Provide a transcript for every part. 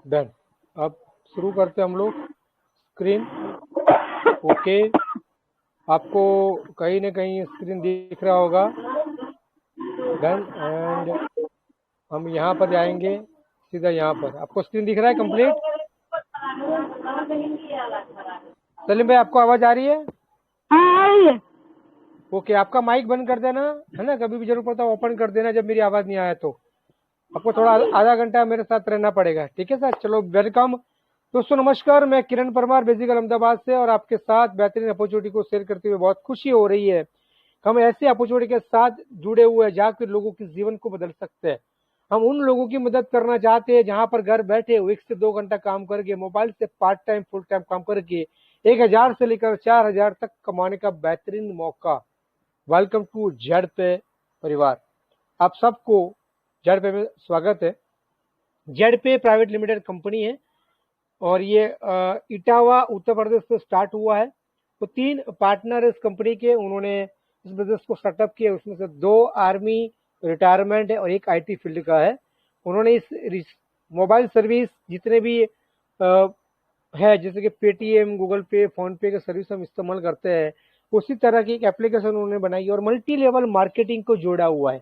Done. अब शुरू करते हैं हम लोग। स्क्रीन ओके, आपको कहीं ना कहीं स्क्रीन दिख रहा होगा। डन। एंड हम यहाँ पर जाएंगे, सीधा यहाँ पर आपको स्क्रीन दिख रहा है कंप्लीट। सलीम भाई आपको आवाज आ रही है? हाँ, ओके, आपका माइक बंद कर देना, है ना, कभी भी जरूरत पड़ता है ओपन कर देना जब मेरी आवाज नहीं आया तो। आपको थोड़ा आधा घंटा मेरे साथ रहना पड़ेगा, ठीक है सर? चलो वेलकम दोस्तों, नमस्कार। मैं किरण परमार बेसिकल अहमदाबाद से, और आपके साथ बेहतरीन अपॉर्चुनिटी को शेयर करते हुए बहुत खुशी हो रही है। हम ऐसे अपॉर्चुनिटी के साथ जुड़े हुए हैं जहाँ के लोगों के जीवन को बदल सकते हैं। हम उन लोगों की मदद करना चाहते हैं जहां पर घर बैठे 1 से 2 घंटा काम करके, मोबाइल से पार्ट टाइम फुल टाइम काम करके 1,000 से लेकर 4,000 तक कमाने का बेहतरीन मौका। वेलकम टू जेड पे परिवार। आप सबको जेड पे में स्वागत है। जेड पे प्राइवेट लिमिटेड कंपनी है और ये इटावा उत्तर प्रदेश से स्टार्ट हुआ है। तो 3 पार्टनर इस कंपनी के, उन्होंने इस बिजनेस को स्टार्टअप किया। उसमें से 2 आर्मी रिटायरमेंट है और 1 आईटी फील्ड का है। उन्होंने इस मोबाइल सर्विस जितने भी है, जैसे कि पेटीएम, गूगल पे, फोन पे के सर्विस हम इस्तेमाल करते हैं, उसी तरह की एक एप्लीकेशन उन्होंने बनाई और मल्टी लेवल मार्केटिंग को जोड़ा हुआ है।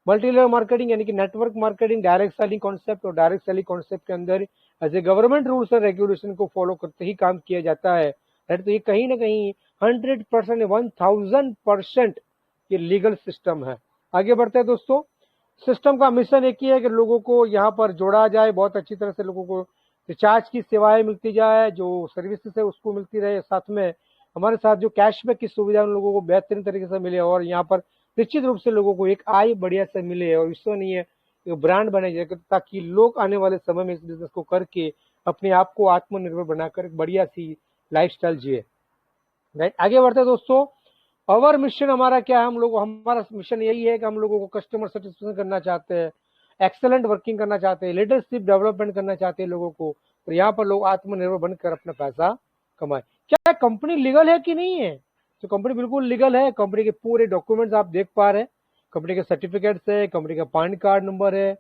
मल्टी लेवल मार्केटिंग यानी कि network marketing, direct selling concept, और डायरेक्ट सेलिंग कॉन्सेप्ट के अंदर as a government rules and regulation को फॉलो करते ही काम किया जाता है। तो ये कहीं ना कहीं 100%, 1000% ये लीगल सिस्टम है। आगे बढ़ते हैं दोस्तों। सिस्टम का मिशन एक ही है कि लोगों को यहाँ पर जोड़ा जाए, बहुत अच्छी तरह से लोगों को रिचार्ज की सेवाएं मिलती जाए, जो सर्विसेज है उसको मिलती रहे, साथ में हमारे साथ जो कैशबैक की सुविधा उन लोगों को बेहतरीन तरीके से मिले, और यहाँ पर निश्चित रूप से लोगों को एक आय बढ़िया से मिले और विश्वसनीय ब्रांड बने जाए, ताकि लोग आने वाले समय में इस बिजनेस को करके अपने आप को आत्मनिर्भर बनाकर एक बढ़िया सी लाइफस्टाइल जिए। राइट, आगे बढ़ते हैं दोस्तों। अवर मिशन हमारा क्या है? हमारा मिशन यही है कि हम लोगों को कस्टमर सेटिस्फेक्शन करना चाहते हैं, एक्सेलेंट वर्किंग करना चाहते हैं, लीडरशिप डेवलपमेंट करना चाहते हैं लोगों को, और यहाँ पर लोग आत्मनिर्भर बनकर अपना पैसा कमाए। क्या कंपनी लीगल है कि नहीं है? तो कंपनी बिल्कुल लीगल है। कंपनी के पूरे डॉक्यूमेंट्स आप देख पा रहे हैं, कंपनी के सर्टिफिकेट्स है, कंपनी का पैन कार्ड नंबर है,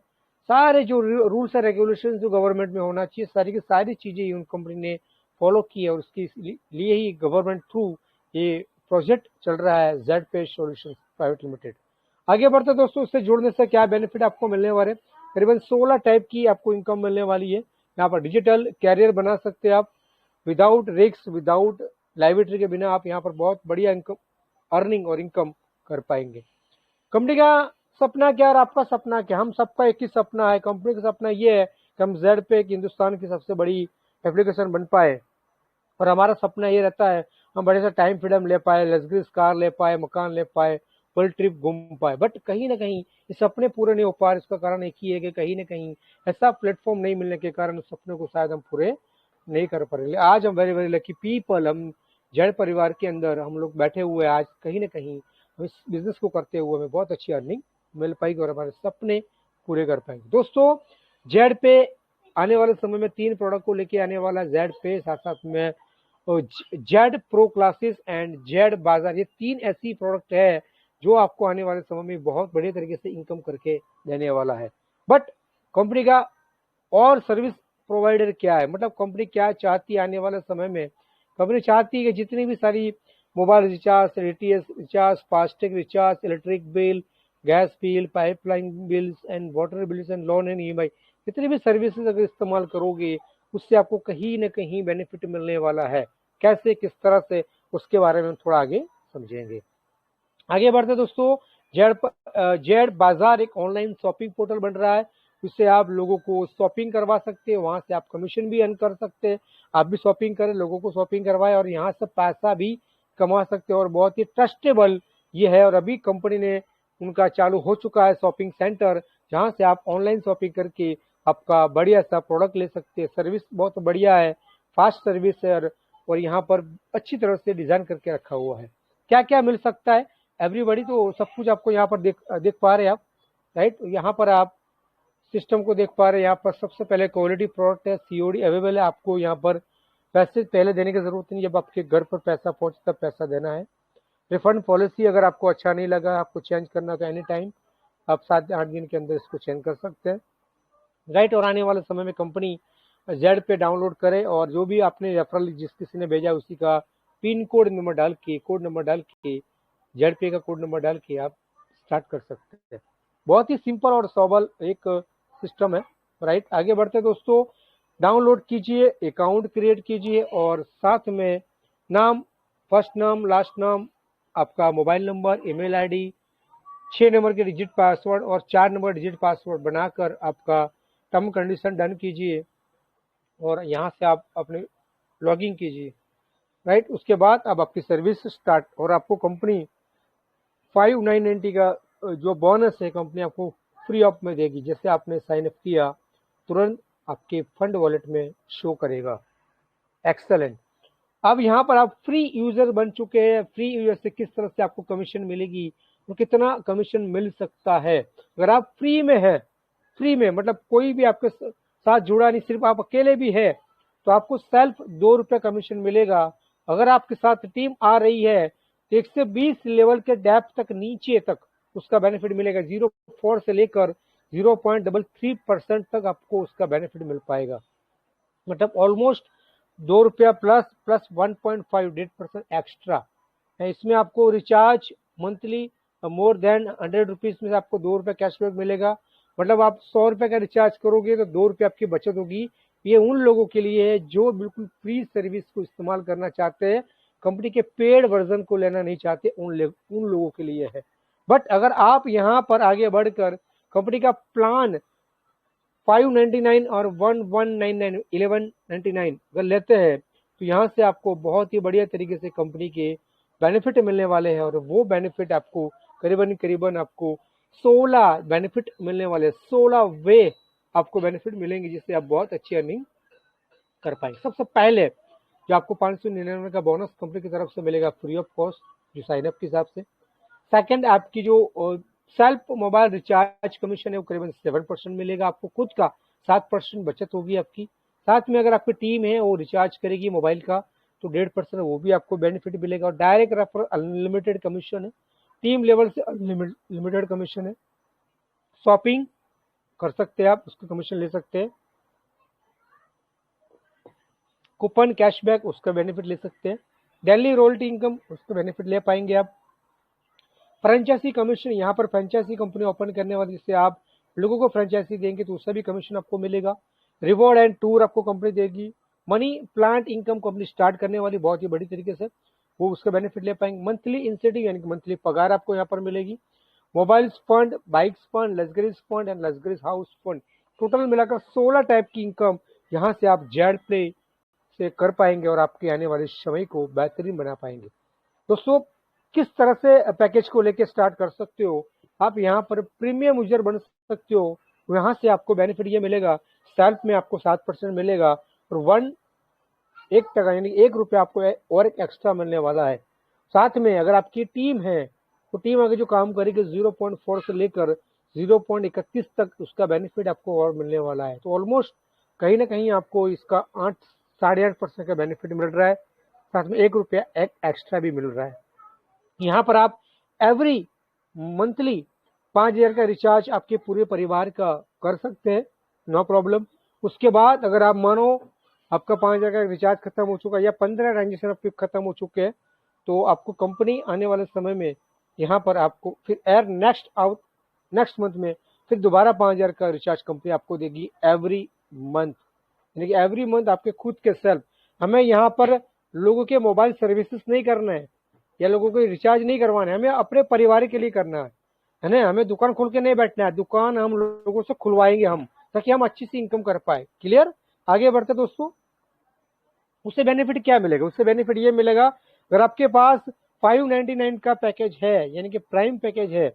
सारे जो रूल्स एंड रेगुलेशन जो गवर्नमेंट में होना चाहिए, सारी की सारी चीजें उन कंपनी ने फॉलो की है, और उसके लिए ही गवर्नमेंट थ्रू ये प्रोजेक्ट चल रहा है, जेड पे सॉल्यूशंस प्राइवेट लिमिटेड। आगे बढ़ते दोस्तों, इससे जुड़ने से क्या बेनिफिट आपको मिलने वाले? करीबन 16 टाइप की आपको इनकम मिलने वाली है। यहाँ पर डिजिटल कैरियर बना सकते हैं आप, विदाउट रिस्क, विदाउट लाइबिलिटी के बिना आप यहाँ पर बहुत बढ़िया इनकम, अर्निंग और इनकम कर पाएंगे। कंपनी का सपना क्या और आपका सपना क्या? हम सबका एक ही सपना है। कंपनी का सपना ये है कि हम जेड पे हिंदुस्तान की सबसे बड़ी एप्लीकेशन बन पाए, और हमारा सपना ये रहता है हम बड़े सा टाइम फ्रीडम ले पाए, लग्जरीज कार ले पाए, मकान ले पाए, वर्ल्ड ट्रिप घूम पाए। बट कहीं ना कहीं ये सपने पूरे नहीं हो पा रहे। इसका कारण एक ही है कि कहीं ना कहीं ऐसा प्लेटफॉर्म नहीं मिलने के कारण उस सपने को शायद हम पूरे नहीं कर पा रहे। आज हम वेरी वेरी लकी पीपल, हम जड़ परिवार के अंदर हम लोग बैठे हुए आज, कहीं ना कहीं हम इस बिजनेस को करते हुए हमें बहुत अच्छी अर्निंग मिल पाएगी और हमारे सपने पूरे कर पाएंगे। दोस्तों, जेड पे आने वाले समय में 3 प्रोडक्ट को लेके आने वाला जेड पे, साथ साथ में Z pro classes and Z बाजार, ये 3 ऐसी प्रोडक्ट है जो आपको आने वाले समय में बहुत बढ़िया तरीके से इनकम करके देने वाला है। बट कंपनी का और सर्विस प्रोवाइडर क्या है, मतलब कंपनी क्या चाहती है आने वाले समय में? कंपनी चाहती है कि जितनी भी सारी mobile recharge, DTH recharge, FASTag recharge, electric bill, gas bill, pipeline bills and water bills and loan and EMI, जितनी भी सर्विसेज अगर इस्तेमाल करोगे उससे आपको कहीं ना कहीं बेनिफिट मिलने वाला है। कैसे, किस तरह से, उसके बारे में हम थोड़ा आगे समझेंगे। आगे बढ़ते दोस्तों। जेड बाजार एक ऑनलाइन शॉपिंग पोर्टल बन रहा है। उससे आप लोगों को शॉपिंग करवा सकते हैं, वहां से आप कमीशन भी अर्न कर सकते हैं। आप भी शॉपिंग करें, लोगों को शॉपिंग करवाएं और यहाँ से पैसा भी कमा सकते हैं, और बहुत ही ट्रस्टेबल ये है। और अभी कंपनी ने उनका चालू हो चुका है शॉपिंग सेंटर, जहाँ से आप ऑनलाइन शॉपिंग करके आपका बढ़िया सा प्रोडक्ट ले सकते हैं। सर्विस बहुत बढ़िया है, फास्ट सर्विस है, और यहाँ पर अच्छी तरह से डिजाइन करके रखा हुआ है। क्या क्या मिल सकता है एवरीबॉडी, तो सब कुछ आपको यहाँ पर देख पा रहे हैं आप। राइट, यहाँ पर आप सिस्टम को देख पा रहे हैं। यहाँ पर सबसे पहले क्वालिटी प्रोडक्ट है, सीओडी अवेलेबल है। आपको यहाँ पर पैसे पहले देने की जरूरत नहीं, जब आपके घर पर पैसा पहुंचे तब पैसा देना है। रिफंड पॉलिसी, अगर आपको अच्छा नहीं लगा, आपको चेंज करना तो एनी टाइम आप 7 से 8 दिन के अंदर इसको चेंज कर सकते हैं। राइट, और आने वाले समय में कंपनी जेड पे डाउनलोड करें और जो भी आपने रेफरल जिस किसी ने भेजा उसी का पिन कोड नंबर डाल के, कोड नंबर डाल के, जेड पे का कोड नंबर डाल के आप स्टार्ट कर सकते हैं। बहुत ही सिंपल और सरल एक सिस्टम है, राइट। आगे बढ़ते दोस्तों, डाउनलोड कीजिए, अकाउंट क्रिएट कीजिए और साथ में नाम, फर्स्ट नाम, लास्ट नाम, आपका mobile number, email ID, 6 number के डिजिट पासवर्ड और 4 नंबर डिजिट पासवर्ड बनाकर आपका टर्म कंडीशन डन कीजिए और यहाँ से आप अपने लॉगिन कीजिए, राइट। उसके बाद अब आपकी सर्विस स्टार्ट और आपको कंपनी 5990 का जो बोनस है कंपनी आपको फ्री ऑफ में देगी। जैसे आपने साइन अप किया तुरंत आपके फंड वॉलेट में शो करेगा। एक्सेलेंट। अब यहाँ पर आप फ्री यूजर बन चुके हैं। फ्री यूजर से किस तरह से आपको कमीशन मिलेगी और कितना कमीशन मिल सकता है। अगर आप फ्री में है, फ्री में मतलब कोई भी आपके साथ जुड़ा नहीं, सिर्फ आप अकेले भी है, तो आपको सेल्फ 2 रुपये कमीशन मिलेगा। अगर आपके साथ टीम आ रही है तो 120 लेवल के डेप्थ तक, नीचे तक उसका बेनिफिट मिलेगा। 0.4 से लेकर 0.33% तक आपको उसका बेनिफिट मिल पाएगा। मतलब ऑलमोस्ट 2 रुपया प्लस 1.58% एक्स्ट्रा है। इसमें आपको recharge monthly more than 100 rupees में आपको 2 रुपये कैशबैक मिलेगा। मतलब आप 100 रुपये का रिचार्ज करोगे तो 2 रुपये आपकी बचत होगी। ये उन लोगों के लिए है जो बिल्कुल फ्री सर्विस को इस्तेमाल करना चाहते हैं, कंपनी के पेड वर्जन को लेना नहीं चाहते, उन लोगों के लिए है। बट अगर आप यहाँ पर आगे बढ़कर कंपनी का प्लान 599 और 1199 1199 अगर लेते हैं तो यहाँ से आपको बहुत ही बढ़िया तरीके से कंपनी के बेनिफिट मिलने वाले हैं और वो बेनिफिट आपको करीबन आपको 16 बेनिफिट मिलने वाले, 16 वे आपको बेनिफिट मिलेंगे जिससे आप बहुत अच्छी अर्निंग कर पाएंगे। सबसे पहले जो आपको 599 का बोनस कंपनी की तरफ से मिलेगा फ्री ऑफ कॉस्ट, जो साइन अप के हिसाब से। सेकंड, आपकी जो सेल्फ मोबाइल रिचार्ज कमीशन है वो करीबन 7% मिलेगा आपको, खुद का 7% बचत होगी आपकी। साथ में अगर आपकी टीम है वो रिचार्ज करेगी मोबाइल का तो 1.5% वो भी आपको बेनिफिट मिलेगा। और डायरेक्ट रेफर अनलिमिटेड कमीशन है, टीम लेवल से अनलिमिटेड कमीशन है। शॉपिंग कर सकते हैं आप, उसका कमीशन ले सकते हैं। कूपन कैशबैक उसका बेनिफिट ले सकते हैं। डेली रॉयल्टी इनकम उसका बेनिफिट ले पाएंगे आप। फ्रेंचाइजी कमीशन, यहाँ पर फ्रेंचाइजी कंपनी ओपन करने वाली, जिससे आप लोगों को फ्रेंचाइजी देंगे तो उसका भी कमीशन आपको मिलेगा। रिवॉर्ड एंड टूर आपको कंपनी देगी। Money plant income company start करने वाली बहुत ही बड़ी तरीके से, वो उसका बेनिफिट ले पाएंगे। मंथली इंसेंटिव यानी कि मंथली पगार आपको यहाँ पर मिलेगी। Mobile fund, bikes fund, luxuries fund and luxuries house fund, total मिलाकर 16 टाइप की इनकम यहाँ से आप जेड प्ले से कर पाएंगे और आपके आने वाले समय को बेहतरीन बना पाएंगे। दोस्तों, किस तरह से पैकेज को लेके स्टार्ट कर सकते हो, आप यहाँ पर प्रीमियम यूजर बन सकते हो। यहाँ से आपको बेनिफिट ये मिलेगा, सेल्फ में आपको 7% मिलेगा और 1 टका यानी 1 रुपया आपको और एक एक्स्ट्रा मिलने वाला है। साथ में अगर आपकी टीम है तो टीम आगे जो काम करेगी 0.4 से लेकर 0.31 तक उसका बेनिफिट आपको और मिलने वाला है। तो ऑलमोस्ट कहीं ना कहीं आपको इसका 8-8.5% का बेनिफिट मिल रहा है। साथ में 1 रुपया एक एक्स्ट्रा भी मिल रहा है। यहाँ पर आप एवरी मंथली 5,000 का रिचार्ज आपके पूरे परिवार का कर सकते हैं, नो प्रॉब्लम। उसके बाद अगर आप मानो आपका 5,000 का रिचार्ज खत्म हो चुका है या 15 ट्रांजेक्शन आपके खत्म हो चुके हैं तो आपको कंपनी आने वाले समय में यहाँ पर आपको फिर नेक्स्ट मंथ में फिर दोबारा 5,000 का रिचार्ज कंपनी आपको देगी एवरी मंथ। यानी कि एवरी मंथ आपके खुद के सेल्फ, हमें यहाँ पर लोगों के मोबाइल सर्विसेज नहीं करना है या लोगों को रिचार्ज नहीं करवाना है, हमें अपने परिवार के लिए करना है ना। हमें दुकान खोल के नहीं बैठना है, दुकान हम लोगों से खुलवाएंगे हम, ताकि हम अच्छी सी इनकम कर पाए। क्लियर? आगे बढ़ते दोस्तों, उससे बेनिफिट क्या मिलेगा? उससे बेनिफिट ये मिलेगा, अगर आपके पास 599 का पैकेज है यानी कि प्राइम पैकेज है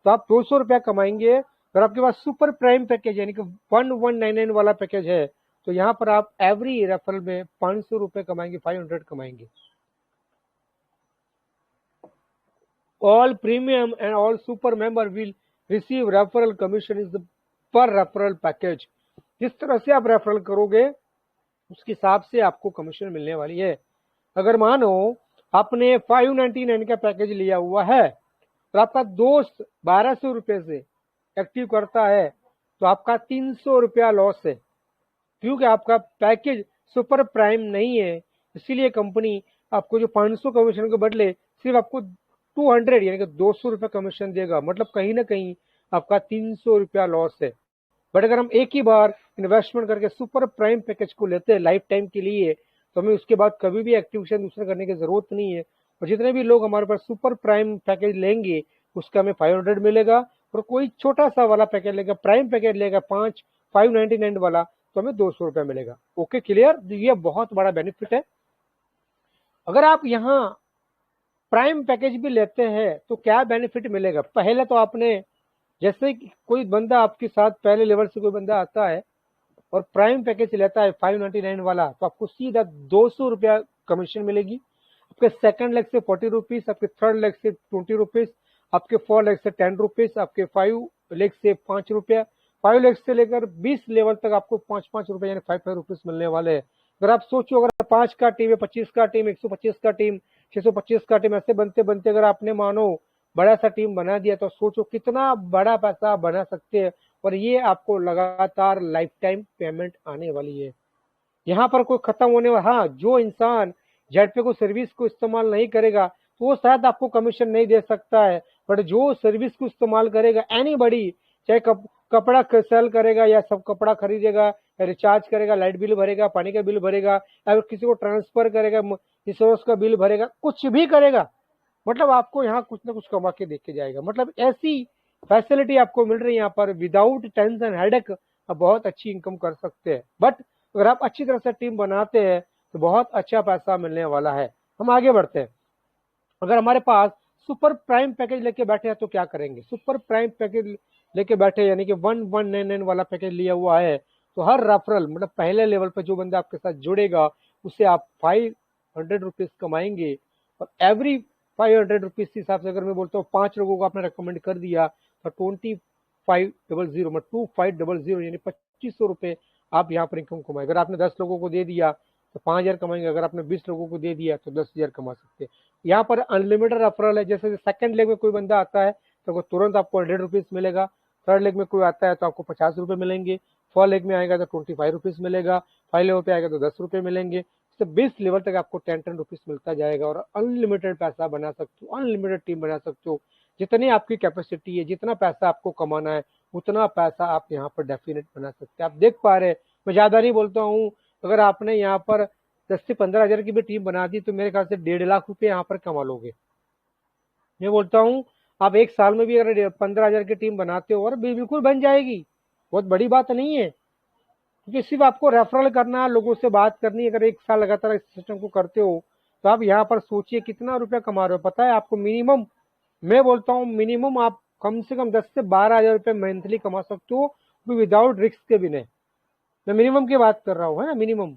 तो आप 200 रुपया कमाएंगे। अगर आपके पास सुपर प्राइम पैकेज यानी कि 1199 वाला पैकेज है तो यहाँ पर आप एवरी रेफरल में 500 रुपये कमाएंगे, 500 कमाएंगे। All premium and all super member will receive referral commission is the per referral package। जिस तरह से आप रेफरल करोगे उसके हिसाब से आपको कमीशन मिलने वाली है। अगर मानो आपने 599 का पैकेज लिया हुआ है तो आपका दोस्त 1200 रुपये से एक्टिव करता है तो आपका 300 रुपया लॉस है। क्योंकि आपका पैकेज सुपर प्राइम नहीं है, इसीलिए कंपनी आपको जो 500 कमीशन के बदले सिर्फ आपको 200 यानी कि 200 रुपये कमीशन देगा। मतलब कहीं ना कहीं आपका 300 रुपया लॉस है। बट अगर हम एक ही बार इन्वेस्टमेंट करके सुपर प्राइम पैकेज को लेते हैं लाइफ टाइम के लिए, तो हमें उसके बाद कभी भी एक्टिवेशन दूसरा करने की जरूरत नहीं है। और जितने भी लोग हमारे पास सुपर प्राइम पैकेज लेंगे उसका हमें 500 मिलेगा, और कोई छोटा सा वाला पैकेज लेगा, प्राइम पैकेज लेगा 599 वाला, तो हमें 200 रुपया मिलेगा। ओके क्लियर, ये बहुत बड़ा बेनिफिट है। अगर आप यहाँ प्राइम पैकेज भी लेते हैं तो क्या बेनिफिट मिलेगा? पहले तो आपने, जैसे कि कोई बंदा आपके साथ पहले लेवल से कोई बंदा आता है और प्राइम पैकेज लेता है 599 वाला, तो आपको सीधा 200 रुपया कमीशन मिलेगी। आपके सेकंड लेग से 40 रुपीज, आपके थर्ड लेग से 20 रुपीज, आपके 4 लेग से 10 रुपीज, आपके 5 लेग से 5 रुपया, 5 लेग से लेकर 20 लेवल तक आपको 5-5 रुपए यानी 5 रुपीज मिलने वाले हैं। अगर आप सोचो, अगर 5 का टीम है, 25 का टीम, 125 का टीम, 625 का टीम, ऐसे बनते बनते अगर आपने मानो बड़ा सा टीम बना दिया, तो सोचो कितना बड़ा पैसा बना सकते हैं। और ये आपको लगातार लाइफ टाइम पेमेंट आने वाली है। यहाँ पर कोई खत्म होने वाला, हाँ, जो इंसान जेडपे को सर्विस को इस्तेमाल नहीं करेगा तो वो शायद आपको कमीशन नहीं दे सकता है। बट जो सर्विस को इस्तेमाल करेगा, एनीबडी, चाहे कपड़ा सेल करेगा या सब कपड़ा खरीदेगा, रिचार्ज करेगा, लाइट बिल भरेगा, पानी का बिल भरेगा, या किसी को ट्रांसफर करेगा, इंश्योरेंस का बिल भरेगा, कुछ भी करेगा, मतलब आपको यहाँ कुछ ना कुछ कमा के देके जाएगा। मतलब ऐसी फैसिलिटी आपको मिल रही है यहाँ पर, विदाउट टेंशन हेडेक आप बहुत अच्छी इनकम कर सकते हैं। बट अगर आप अच्छी तरह से टीम बनाते हैं तो बहुत अच्छा पैसा मिलने वाला है। हम आगे बढ़ते हैं। अगर हमारे पास सुपर प्राइम पैकेज लेके बैठे हैं तो क्या करेंगे? सुपर प्राइम पैकेज लेके बैठे यानी कि 1199 वाला पैकेज लिया हुआ है, तो हर रेफरल मतलब पहले लेवल पर जो बंदा आपके साथ जुड़ेगा उससे आप 500 रुपीज कमाएंगे। और एवरी 500 रुपीज के हिसाब से अगर मैं बोलता हूँ 5 लोगों को आपने रिकमेंड कर दिया तो 2500 मतलब 2500 यानी 2500 रुपए आप यहाँ पर इनकम कमाए। अगर आपने 10 लोगों को दे दिया तो 5000 कमाएंगे, अगर आपने 20 लोगों को दे दिया तो 10,000 कमा सकते हैं। यहाँ पर अनलिमिटेड रेफरल है। जैसे सेकंड लेग में कोई बंदा आता है तो तुरंत आपको 100 रुपीज मिलेगा। थर्ड लेग में कोई आता है तो आपको 50 रुपए मिलेंगे। फोर्थ लेग में आएगा तो 25 रुपीज मिलेगा। 5 लेवल पे आएगा तो 10 रुपए मिलेंगे। तो 20 लेवल तक आपको 10 रुपीज मिलता जाएगा और अनलिमिटेड पैसा बना सकते हो, अनलिमिटेड टीम बना सकते हो। जितनी आपकी कैपेसिटी है, जितना पैसा आपको कमाना है, उतना पैसा आप यहाँ पर डेफिनेट बना सकते हैं। आप देख पा रहे हैं, मैं ज्यादा नहीं बोलता हूँ, अगर आपने यहाँ पर 10 से 15 हजार की भी टीम बना दी तो मेरे ख्याल से 1.5 लाख रुपए यहाँ पर कमा लोगे। मैं बोलता हूँ आप एक साल में भी अगर 15 हजार की टीम बनाते हो और बिल्कुल बन जाएगी, बहुत बड़ी बात नहीं है। क्योंकि सिर्फ आपको रेफरल करना, लोगों से बात करनी, अगर एक साल लगातार इस सिस्टम को करते हो तो आप यहाँ पर सोचिए कितना रुपया कमा रहे हो। पता है आपको मिनिमम, मैं बोलता हूँ मिनिमम आप कम से कम 10 से 12 हजार रुपये मंथली कमा सकते हो विदाउट रिस्क के बिना। मैं मिनिमम की बात कर रहा हूँ, है ना, मिनिमम।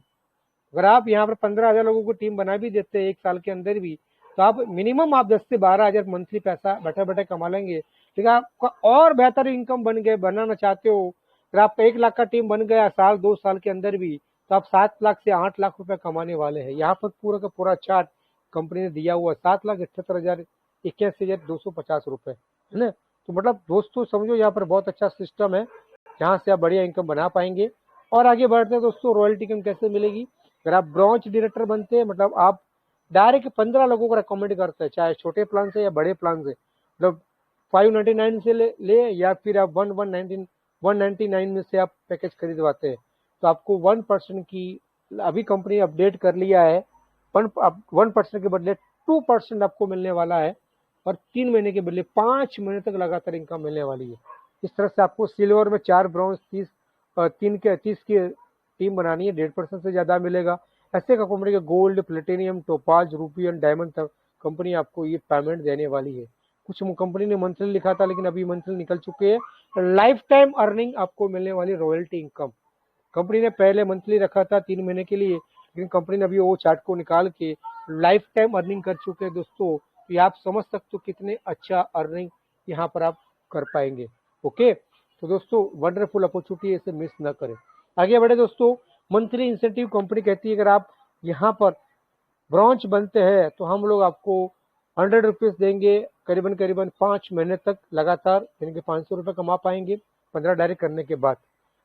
अगर आप यहाँ पर 15,000 लोगों को टीम बना भी देते हैं एक साल के अंदर भी, तो आप मिनिमम आप 10 से 12 हजार मंथली पैसा बैठे बैठे कमा लेंगे। ठीक है, आपका और बेहतर इनकम बनाना चाहते हो, अगर आपका 1 लाख का टीम बन गया साल 2 साल के अंदर भी, तो आप 7 लाख से 8 लाख रुपए कमाने वाले हैं। यहाँ पर पूरा का पूरा चार्ट कंपनी ने दिया हुआ, 7,78,81,250 रुपए, है ना। तो मतलब दोस्तों समझो यहाँ पर बहुत अच्छा सिस्टम है जहाँ से आप बढ़िया इनकम बना पाएंगे। और आगे बढ़ते हैं दोस्तों, रॉयल्टी इनकम कैसे मिलेगी? अगर आप ब्रांच डायरेक्टर बनते हैं, मतलब आप डायरेक्ट 15 लोगों को रिकमेंड करते हैं, चाहे छोटे प्लान से या बड़े प्लान से, मतलब 599 से ले या फिर आप 199 में से आप पैकेज खरीदवाते हैं, तो आपको 1% की, अभी कंपनी अपडेट कर लिया है, 1% के बदले 2% आपको मिलने वाला है। और 3 महीने के बदले 5 महीने तक लगातार इनकम मिलने वाली है। इस तरह से आपको सिल्वर में 4 ब्रॉन्ज 30 की टीम बनानी है, 1.5% से ज्यादा मिलेगा। ऐसे कंपनी के gold, platinum, topaz, Ruby and diamond तक कंपनी आपको ये पेमेंट देने वाली है। कुछ कंपनी ने मंथली लिखा था लेकिन अभी मंथली निकल चुके हैं। लाइफ टाइम अर्निंग आपको मिलने वाली रॉयल्टी इनकम, कंपनी ने पहले मंथली रखा था 3 महीने के लिए, लेकिन कंपनी ने अभी वो चार्ट को निकाल के लाइफ टाइम अर्निंग कर चुके हैं दोस्तों। तो आप समझ सकते हो कितने अच्छा अर्निंग यहाँ पर आप कर पाएंगे। ओके, तो दोस्तों वंडरफुल अपॉर्चुनिटी, इसे मिस ना करें। आगे बढ़े दोस्तों, मंथली इंसेंटिव कंपनी कहती है अगर आप यहाँ पर ब्रांच बनते हैं तो हम लोग आपको 100 रुपीज देंगे, करीबन करीबन 5 महीने तक लगातार, यानी कि 500 रुपये कमा पाएंगे 15 डायरेक्ट करने के बाद।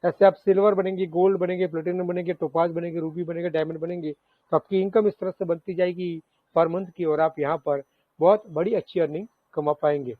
ऐसे आप सिल्वर बनेंगे, गोल्ड बनेंगे, प्लेटिनम बनेंगे, टोपाज बनेंगे, रूबी बनेंगे, डायमंड बनेंगे, तो आपकी इनकम इस तरह से बनती जाएगी पर मंथ की, और आप यहाँ पर बहुत बड़ी अच्छी अर्निंग कमा पाएंगे।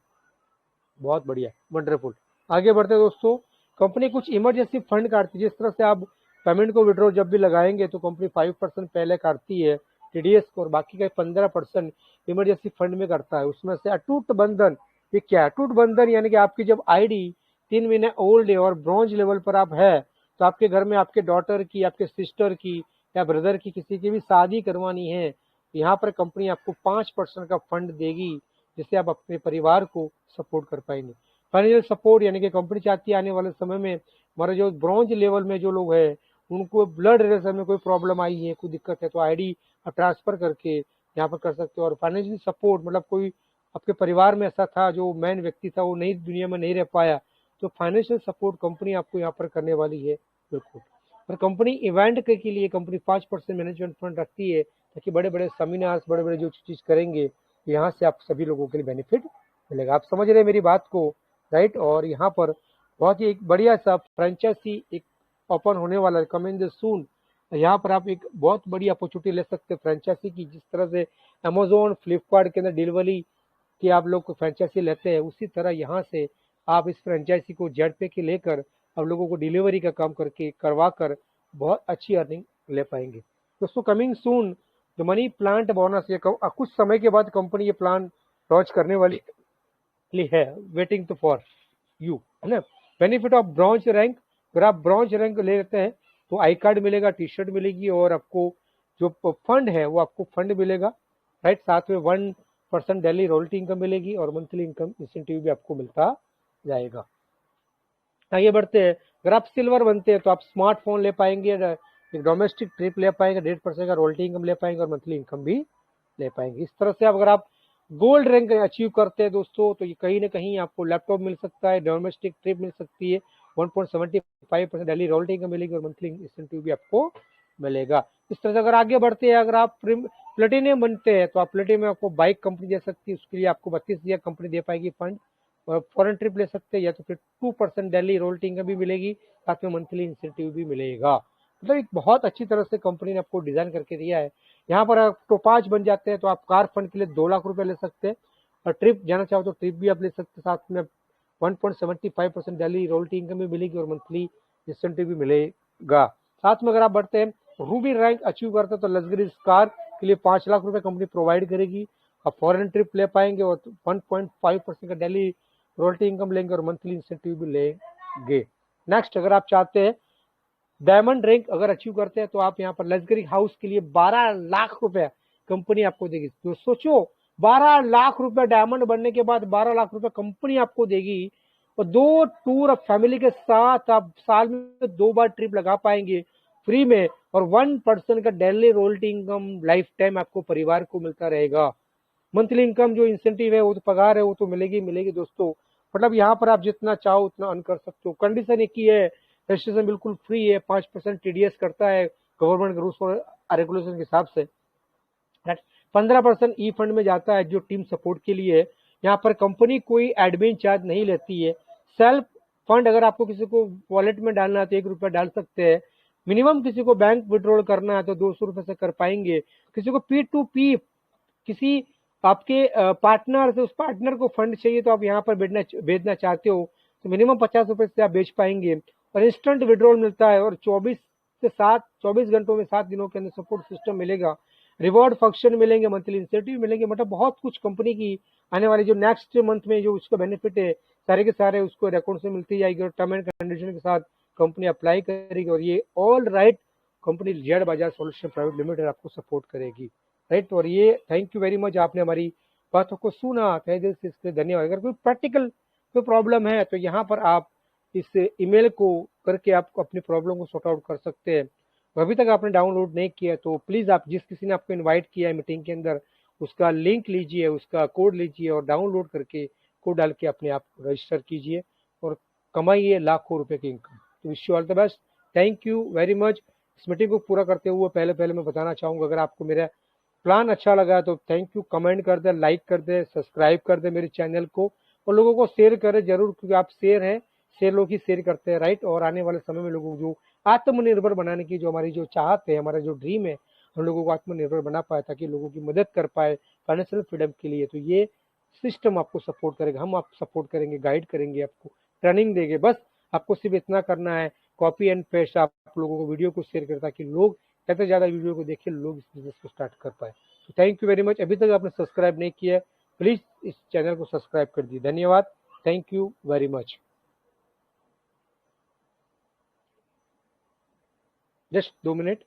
बहुत बढ़िया, वंडरफुल। आगे बढ़ते हैं दोस्तों। कंपनी कुछ इमरजेंसी फंड काटती है, जिस तरह से आप पेमेंट को विड्रॉ जब भी लगाएंगे तो कंपनी 5% पहले काटती है टीडीएस को, और बाकी का 15% इमरजेंसी फंड में करता है। उसमें से अटूट बंधन, ये क्या है अटूट बंधन? यानी कि आपकी जब आईडी 3 महीने ओल्ड है और ब्रॉन्ज लेवल पर आप है, तो आपके घर में आपके डॉटर की, आपके सिस्टर की या ब्रदर की किसी की भी शादी करवानी है, यहाँ पर कंपनी आपको 5% का फंड देगी, जिससे आप अपने परिवार को सपोर्ट कर पाएंगे। फाइनेंशियल सपोर्ट यानी कि कंपनी चाहती है आने वाले समय में हमारे जो ब्रॉन्ज लेवल में जो लोग हैं उनको ब्लड रिलेशन में कोई प्रॉब्लम आई है, कोई दिक्कत है, तो आईडी आप ट्रांसफर करके यहाँ पर कर सकते हो। और फाइनेंशियल सपोर्ट मतलब कोई आपके परिवार में ऐसा था जो मेन व्यक्ति था वो नई दुनिया में नहीं रह पाया, तो फाइनेंशियल सपोर्ट कंपनी आपको यहाँ पर करने वाली है बिल्कुल। और कंपनी इवेंट के लिए कंपनी 5% मैनेजमेंट फंड रखती है, ताकि बड़े बड़े सेमिनार्स, बड़े बड़े जो चीज करेंगे यहाँ से आप सभी लोगों के लिए बेनिफिट मिलेगा। आप समझ रहे हैं मेरी बात को, राइट? और यहाँ पर बहुत ही एक बढ़िया सा फ्रेंचाइजी एक ओपन होने वाला है कमिंग सून। यहाँ पर आप एक बहुत बड़ी अपॉर्चुनिटी ले सकते हैं फ्रेंचाइजी की। जिस तरह से अमेजोन, फ्लिपकार्ट के अंदर डिलीवरी की आप लोग फ्रेंचाइजी लेते हैं, उसी तरह यहाँ से आप इस फ्रेंचाइजी को जेड पे की लेकर आप लोगों को डिलीवरी का काम करके करवा कर बहुत अच्छी अर्निंग ले पाएंगे। दोस्तों कमिंग सून जो मनी प्लांट बोनस, ये कुछ समय के बाद कंपनी ये प्लान लॉन्च करने वाली है, वेटिंग तो फॉर यू, है ना। बेनिफिट ऑफ ब्रॉन्ज रैंक, अगर आप ब्रॉन्ज रैंक ले लेते हैं तो आई कार्ड मिलेगा, टी शर्ट मिलेगी, और आपको जो फंड है वो आपको फंड मिलेगा, राइट। साथ में 1% डेली रॉयल्टी इनकम मिलेगी और मंथली इनकम इंसेंटिव भी आपको मिलता जाएगा। आगे बढ़ते हैं। अगर आप सिल्वर बनते हैं तो आप स्मार्टफोन ले पाएंगे, एक डोमेस्टिक ट्रिप ले पाएंगे, 1.5% का रॉयल्टी इनकम ले पाएंगे और मंथली इनकम भी ले पाएंगे। इस तरह से अगर आप गोल्ड रैंक अचीव करते हैं दोस्तों, तो ये कहीं ना कहीं आपको लैपटॉप मिल सकता है, डोमेस्टिक ट्रिप मिल सकती है, 1.75% डेली रॉयल्टी इनकम मिलेगी और मंथली इंसेंटिव भी आपको मिलेगा। इस तरह से अगर आगे बढ़ते हैं, अगर आप प्लेटिनियम बनते हैं तो आप प्लेटिनियम आपको बाइक कंपनी दे सकती है, उसके लिए आपको 32,000 कंपनी दे पाएगी फंड, और फॉरेन ट्रिप ले सकते हैं, या तो फिर 2% डेली रॉयल्टी इनकम भी मिलेगी, साथ में मंथली इंसेंटिव भी मिलेगा। मतलब एक बहुत अच्छी तरह से कंपनी ने आपको डिजाइन करके दिया है। यहाँ पर आप टोपाज बन जाते हैं तो आप कार फंड के लिए 2 लाख रुपए ले सकते हैं, और ट्रिप जाना चाहो तो ट्रिप भी आप ले सकते हैं, साथ में 1.75% डेली रॉयल्टी इनकम भी मिलेगी और मंथली इंसेंटिव भी मिलेगा। साथ में अगर आप बढ़ते हैं रूबी रैंक अचीव करते हैं तो लग्जरी कार के लिए 5 लाख रुपए कंपनी प्रोवाइड करेगी, आप फॉरेन ट्रिप ले पाएंगे और 1.5% का डेली रॉयल्टी इनकम लेंगे और मंथली इंसेंटिव भी लेंगे। नेक्स्ट, अगर आप चाहते हैं डायमंड रैंक अगर अचीव करते हैं तो आप यहाँ पर लग्जरी हाउस के लिए 12 लाख रुपए कंपनी आपको देगी। तो सोचो 12 लाख रुपए डायमंड बनने के बाद 12 लाख रुपए कंपनी आपको देगी, और 2 टूर अब फैमिली के साथ आप साल में 2 बार ट्रिप लगा पाएंगे फ्री में, और 1% का daily royalty income life time आपको परिवार को मिलता रहेगा। मंथली इनकम जो इंसेंटिव है वो तो पगार है वो तो मिलेगी मिलेगी दोस्तों। मतलब यहाँ पर आप जितना चाहो उतना अर्न कर सकते हो। कंडीशन एक ही है, रजिस्ट्रेशन बिल्कुल फ्री है, 5% टीडीएस करता है गवर्नमेंट के रूल्स और रेगुलेशन के हिसाब से, 15% ई फंड में जाता है जो टीम सपोर्ट के लिए है। यहाँ पर कंपनी कोई एडमिन चार्ज नहीं लेती है। सेल्फ फंड अगर आपको किसी को वॉलेट में डालना है तो 1 रुपया डाल सकते हैं। मिनिमम किसी को बैंक विड्रॉल करना है तो 200 रुपए से कर पाएंगे। किसी को P2P किसी आपके पार्टनर से, उस पार्टनर को फंड चाहिए तो आप यहाँ पर भेजना चाहते हो तो मिनिमम 50 रुपए से आप भेज पाएंगे, और इंस्टेंट विड्रॉल मिलता है, और 24 घंटों में 7 दिनों के अंदर सपोर्ट सिस्टम मिलेगा, रिवॉर्ड फंक्शन मिलेंगे, मंथली इंसेंटिव मिलेंगे। मतलब बहुत कुछ कंपनी की आने वाली जो नेक्स्ट मंथ में जो उसका बेनिफिट है सारे के सारे उसको अकाउंट से मिलती जाएगी, और टर्म एंड कंडीशन के साथ कंपनी अप्लाई करेगी, और ये all right company Z Bajaj solution private limited आपको सपोर्ट करेगी, राइट। और ये थैंक यू वेरी मच, आपने हमारी बातों को सुना, तहे दिल से इसके धन्यवाद। अगर कोई प्रैक्टिकल कोई प्रॉब्लम है तो यहाँ पर आप इस ईमेल को करके आप अपनी प्रॉब्लम को सॉर्ट आउट कर सकते हैं। अभी तक आपने डाउनलोड नहीं किया तो प्लीज आप जिस किसी ने आपको इनवाइट किया है मीटिंग के अंदर उसका लिंक लीजिए, उसका कोड लीजिए और डाउनलोड करके कोड डाल के अपने आप रजिस्टर कीजिए और कमाइए लाखों रुपए की इनकम। तो wish you all the best, thank you very much. इस मीटिंग को पूरा करते हुए पहले मैं बताना चाहूंगा, अगर आपको मेरा प्लान अच्छा लगा तो थैंक यू, कमेंट कर दे, लाइक कर दे, सब्सक्राइब कर दे मेरे चैनल को, और लोगों को शेयर करें जरूर, क्योंकि आप शेयर है शेयर लोग ही शेयर करते हैं, राइट। और आने वाले समय में लोगों को जो आत्मनिर्भर बनाने की जो हमारी जो चाहत है, हमारा जो ड्रीम है, हम लोगों को आत्मनिर्भर बना पाए ताकि लोगों की मदद कर पाए फाइनेंशियल फ्रीडम के लिए, तो ये सिस्टम आपको सपोर्ट करेगा, हम आपको सपोर्ट करेंगे, गाइड करेंगे, आपको ट्रेनिंग देंगे। बस आपको सिर्फ इतना करना है, कॉपी एंड पेस्ट आप लोगों को वीडियो को शेयर करें ताकि लोग ज़्यादा से ज़्यादा वीडियो को देखें, लोग इस बिजनेस को स्टार्ट कर पाए। तो थैंक यू वेरी मच। अभी तक आपने सब्सक्राइब नहीं किया है, प्लीज़ इस चैनल को सब्सक्राइब कर दीजिए। धन्यवाद, thank you very much. Just 2 minute.